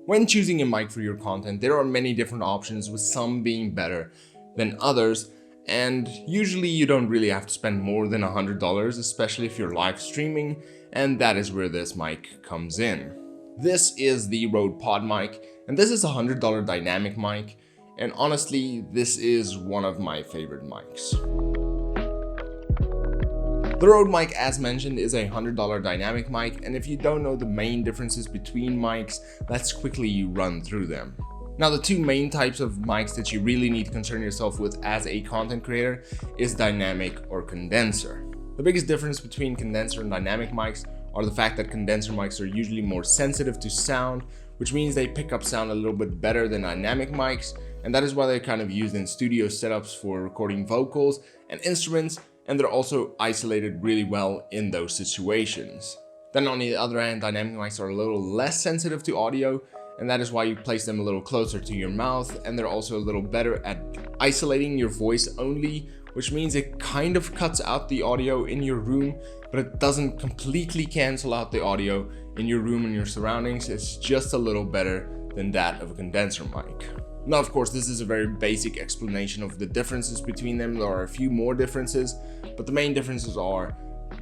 When choosing a mic for your content, there are many different options, with some being better than others, and usually you don't really have to spend more than $100, especially if you're live streaming, and that is where this mic comes in. This is the Rode Podmic, and this is a $100 dynamic mic, and honestly, this is one of my favorite mics. The Rode mic, as mentioned, is a $100 dynamic mic, and if you don't know the main differences between mics, let's quickly run through them. Now, the two main types of mics that you really need to concern yourself with as a content creator is dynamic or condenser. The biggest difference between condenser and dynamic mics are the fact that condenser mics are usually more sensitive to sound, which means they pick up sound a little bit better than dynamic mics, and that is why they're kind of used in studio setups for recording vocals and instruments, and they're also isolated really well in those situations. Then on the other hand, dynamic mics are a little less sensitive to audio, and that is why you place them a little closer to your mouth, and they're also a little better at isolating your voice only, which means it kind of cuts out the audio in your room, but it doesn't completely cancel out the audio in your room and your surroundings. It's just a little better than that of a condenser mic. Now, of course, this is a very basic explanation of the differences between them. There are a few more differences, but the main differences are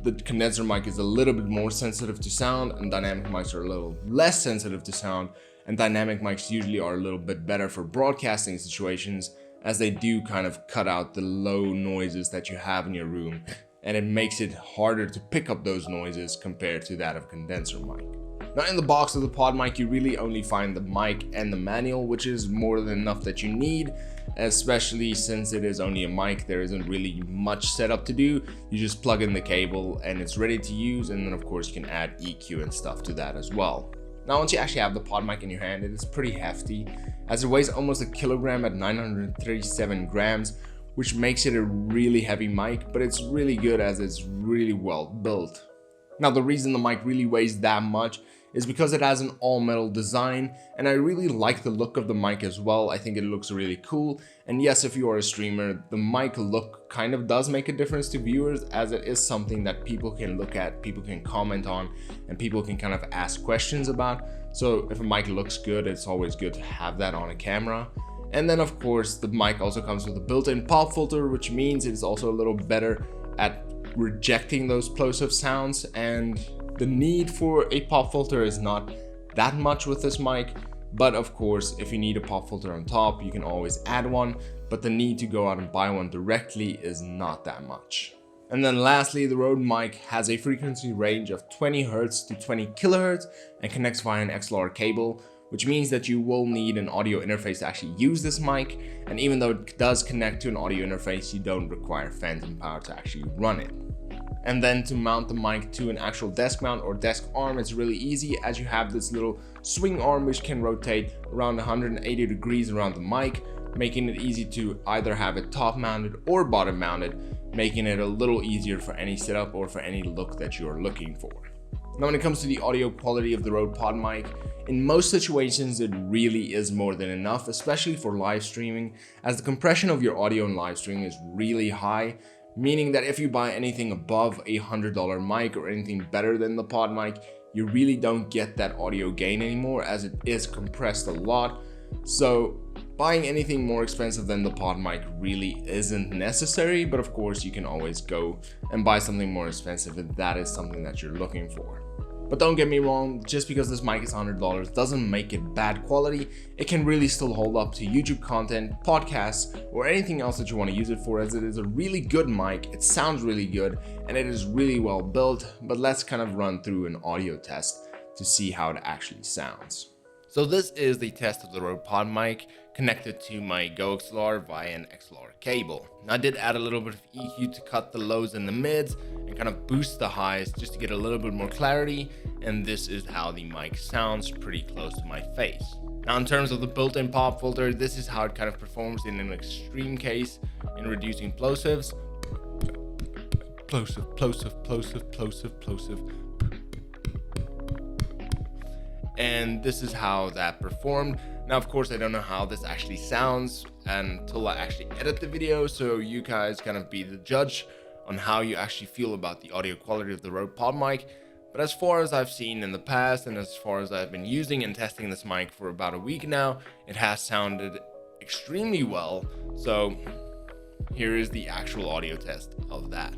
the condenser mic is a little bit more sensitive to sound, and dynamic mics are a little less sensitive to sound, and dynamic mics usually are a little bit better for broadcasting situations, as they do kind of cut out the low noises that you have in your room, and it makes it harder to pick up those noises compared to that of a condenser mic. Now, in the box of the Podmic, you really only find the mic and the manual, which is more than enough that you need, especially since it is only a mic. There isn't really much setup to do. You just plug in the cable and it's ready to use, and then of course you can add EQ and stuff to that as well. Now, once you actually have the Podmic in your hand, it is pretty hefty, as it weighs almost a kilogram at 937 grams, which makes it a really heavy mic, but it's really good as it's really well built. Now, the reason the mic really weighs that much is because it has an all-metal design, and I really like the look of the mic as well. I think it looks really cool, and yes, if you are a streamer, the mic look kind of does make a difference to viewers, as it is something that people can look at, people can comment on, and people can kind of ask questions about. So if a mic looks good, it's always good to have that on a camera. And then of course, the mic also comes with a built-in pop filter, which means it's also a little better at rejecting those plosive sounds, and the need for a pop filter is not that much with this mic, but of course, if you need a pop filter on top, you can always add one, but the need to go out and buy one directly is not that much. And then lastly, the Rode mic has a frequency range of 20 Hz to 20 kHz and connects via an XLR cable, which means that you will need an audio interface to actually use this mic, and even though it does connect to an audio interface, you don't require phantom power to actually run it. And then to mount the mic to an actual desk mount or desk arm, it's really easy, as you have this little swing arm which can rotate around 180 degrees around the mic, making it easy to either have it top mounted or bottom mounted, making it a little easier for any setup or for any look that you're looking for. Now, when it comes to the audio quality of the Rode Podmic, in most situations it really is more than enough, especially for live streaming, as the compression of your audio in live streaming is really high, meaning that if you buy anything above a $100 mic or anything better than the Podmic, you really don't get that audio gain anymore, as it is compressed a lot. So buying anything more expensive than the Podmic really isn't necessary, but of course you can always go and buy something more expensive if that is something that you're looking for. But don't get me wrong, just because this mic is $100 doesn't make it bad quality. It can really still hold up to YouTube content, podcasts, or anything else that you want to use it for, as it is a really good mic, it sounds really good, and it is really well built. But let's kind of run through an audio test to see how it actually sounds. So this is the test of the Rode Podmic connected to my GoXLR via an XLR cable. Now, I did add a little bit of EQ to cut the lows and the mids and kind of boost the highs just to get a little bit more clarity, and this is how the mic sounds, pretty close to my face. Now, in terms of the built-in pop filter, this is how it kind of performs in an extreme case in reducing plosives. Plosive, plosive, plosive, plosive, plosive. And this is how that performed. Now, of course, I don't know how this actually sounds until I actually edit the video, so you guys kind of be the judge on how you actually feel about the audio quality of the Rode Podmic. But as far as I've seen in the past, and as far as I've been using and testing this mic for about a week now, it has sounded extremely well. So here is the actual audio test of that.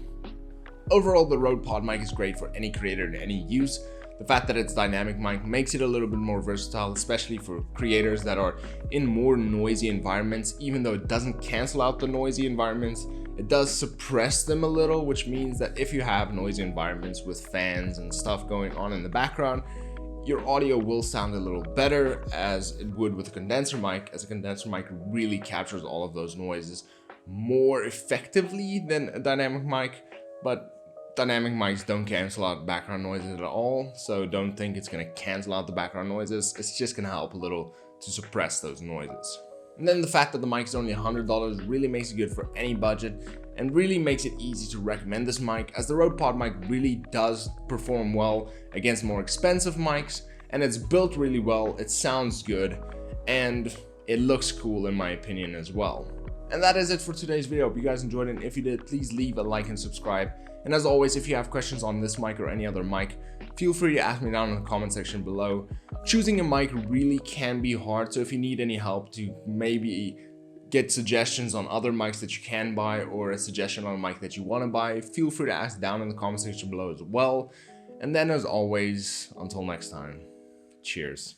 Overall, the Rode Podmic is great for any creator in any use. The fact that it's dynamic mic makes it a little bit more versatile, especially for creators that are in more noisy environments. Even though it doesn't cancel out the noisy environments, it does suppress them a little, which means that if you have noisy environments with fans and stuff going on in the background, your audio will sound a little better as it would with a condenser mic, as a condenser mic really captures all of those noises more effectively than a dynamic mic. But dynamic mics don't cancel out background noises at all, so don't think it's gonna cancel out the background noises. It's just gonna help a little to suppress those noises. And then the fact that the mic is only $100 really makes it good for any budget and really makes it easy to recommend this mic, as the Rode Podmic really does perform well against more expensive mics, and it's built really well, it sounds good, and it looks cool in my opinion as well. And that is it for today's video. Hope you guys enjoyed it, and if you did, please leave a like and subscribe. And as always, if you have questions on this mic or any other mic, feel free to ask me down in the comment section below. Choosing a mic really can be hard, so if you need any help to maybe get suggestions on other mics that you can buy, or a suggestion on a mic that you want to buy, feel free to ask down in the comment section below as well. And then as always, until next time, cheers.